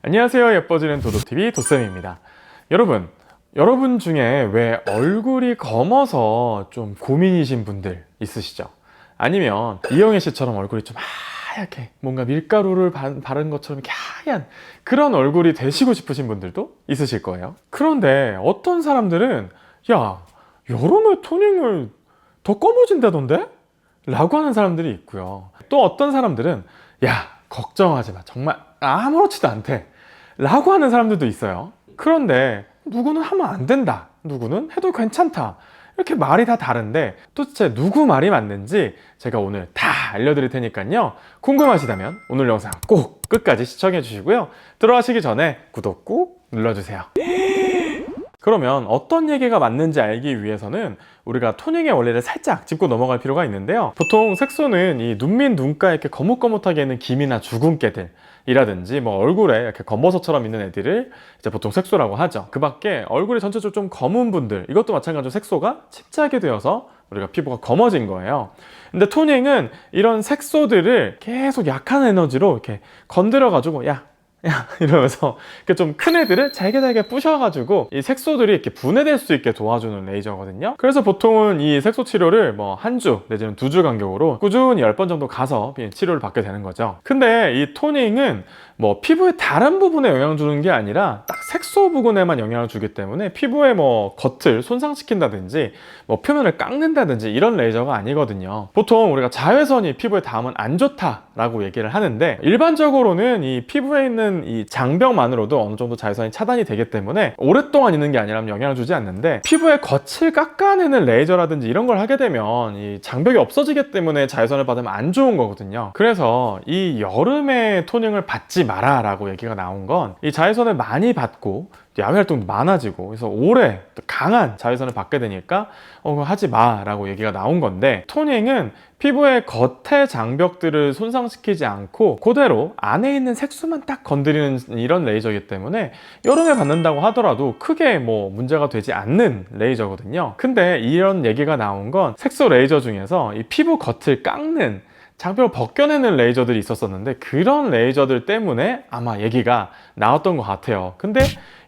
안녕하세요. 예뻐지는 도도TV 도쌤입니다. 여러분 중에 왜 얼굴이 검어서 좀 고민이신 분들 있으시죠? 아니면 이영애 씨처럼 얼굴이 좀 하얗게 뭔가 밀가루를 바른 것처럼 이렇게 하얀 그런 얼굴이 되시고 싶으신 분들도 있으실 거예요. 그런데 어떤 사람들은 야, 여름에 토닝을 더 검어진다던데? 라고 하는 사람들이 있고요. 또 어떤 사람들은 야, 걱정하지 마. 정말 아무렇지도 않대. 라고 하는 사람들도 있어요. 그런데 누구는 하면 안 된다. 누구는 해도 괜찮다. 이렇게 말이 다 다른데 도대체 누구 말이 맞는지 제가 오늘 다 알려드릴 테니까요. 궁금하시다면 오늘 영상 꼭 끝까지 시청해 주시고요. 들어가시기 전에 구독 꾹 눌러주세요. 그러면 어떤 얘기가 맞는지 알기 위해서는 우리가 토닝의 원리를 살짝 짚고 넘어갈 필요가 있는데요. 보통 색소는 이 눈밑 눈가에 이렇게 거뭇거뭇하게 있는 기미나 주근깨들이라든지 뭐 얼굴에 이렇게 검버섯처럼 있는 애들을 이제 보통 색소라고 하죠. 그 밖에 얼굴이 전체적으로 좀 검은 분들, 이것도 마찬가지로 색소가 칩지하게 되어서 우리가 피부가 검어진 거예요. 근데 토닝은 이런 색소들을 계속 약한 에너지로 이렇게 건드려 가지고 야 이러면서 좀 큰 애들을 잘게 부셔가지고 이 색소들이 이렇게 분해될 수 있게 도와주는 레이저거든요. 그래서 보통은 이 색소 치료를 뭐 한 주 내지는 2주 간격으로 꾸준히 10번 정도 가서 치료를 받게 되는 거죠. 근데 이 토닝은 뭐 피부의 다른 부분에 영향을 주는 게 아니라 딱 색소 부분에만 영향을 주기 때문에 피부의 뭐 겉을 손상시킨다든지 뭐 표면을 깎는다든지 이런 레이저가 아니거든요. 보통 우리가 자외선이 피부에 닿으면 안 좋다라고 얘기를 하는데 일반적으로는 이 피부에 있는 이 장벽만으로도 어느 정도 자외선이 차단이 되기 때문에 오랫동안 있는 게 아니라면 영향을 주지 않는데 피부의 겉을 깎아내는 레이저라든지 이런 걸 하게 되면 이 장벽이 없어지기 때문에 자외선을 받으면 안 좋은 거거든요. 그래서 이 여름에 토닝을 받지 마라 라고 얘기가 나온 건 이 자외선을 많이 받고 야외 활동도 많아지고 그래서 오래 강한 자외선을 받게 되니까 하지 마 라고 얘기가 나온 건데, 토닝은 피부의 겉의 장벽들을 손상시키지 않고 그대로 안에 있는 색소만 딱 건드리는 이런 레이저이기 때문에 여름에 받는다고 하더라도 크게 뭐 문제가 되지 않는 레이저거든요. 근데 이런 얘기가 나온 건 색소 레이저 중에서 이 피부 겉을 깎는 장벽을 벗겨내는 레이저들이 있었었는데 그런 레이저들 때문에 아마 얘기가 나왔던 것 같아요. 근데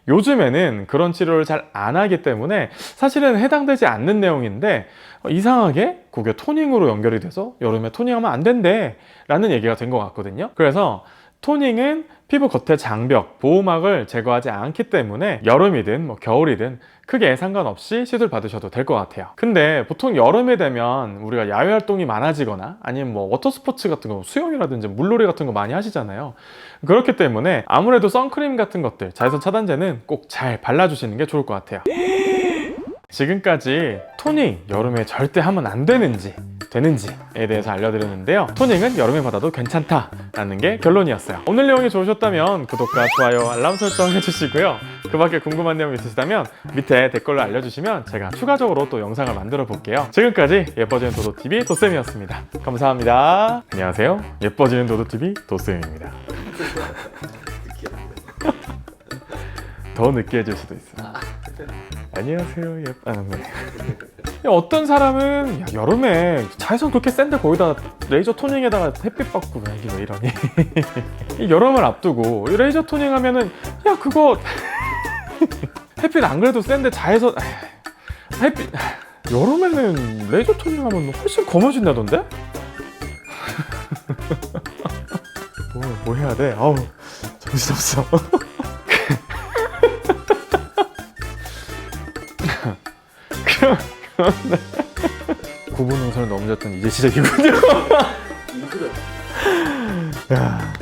요즘에는 그런 치료를 잘 안 하기 때문에 사실은 해당되지 않는 내용인데 이상하게 그게 토닝으로 연결이 돼서 여름에 토닝하면 안 된대 라는 얘기가 된 것 같거든요. 그래서 토닝은 피부 겉의 장벽, 보호막을 제거하지 않기 때문에 여름이든 뭐 겨울이든 크게 상관없이 시술 받으셔도 될 것 같아요. 근데 보통 여름에 되면 우리가 야외 활동이 많아지거나 아니면 뭐 워터스포츠 같은 거, 수영이라든지 물놀이 같은 거 많이 하시잖아요. 그렇기 때문에 아무래도 선크림 같은 것들, 자외선 차단제는 꼭 잘 발라주시는 게 좋을 것 같아요. 지금까지 토닝 여름에 절대 하면 안 되는지에 대해서 알려드렸는데요. 토닝은 여름에 받아도 괜찮다라는 게 결론이었어요. 오늘 내용이 좋으셨다면 구독과 좋아요, 알람 설정 해주시고요. 그 밖에 궁금한 내용 있으시다면 밑에 댓글로 알려주시면 제가 추가적으로 또 영상을 만들어 볼게요. 지금까지 예뻐지는 도도TV 도쌤이었습니다. 감사합니다. 안녕하세요. 예뻐지는 도도TV 도쌤입니다. 더 느끼해질 수도 있어. 안녕하세요. 어떤 사람은 야, 여름에 자외선 그렇게 센데 거기다 레이저 토닝에다가 햇빛 받고 왜 이러니? 이 여름을 앞두고 이 레이저 토닝 하면은 야 그거 햇빛 안 그래도 센데 자외선 햇빛 여름에는 레이저 토닝 하면 훨씬 검어진다던데? 뭐 해야 돼? 아우 정신없어. 구분 응선을 넘어졌던 이제 시작이군요. 야.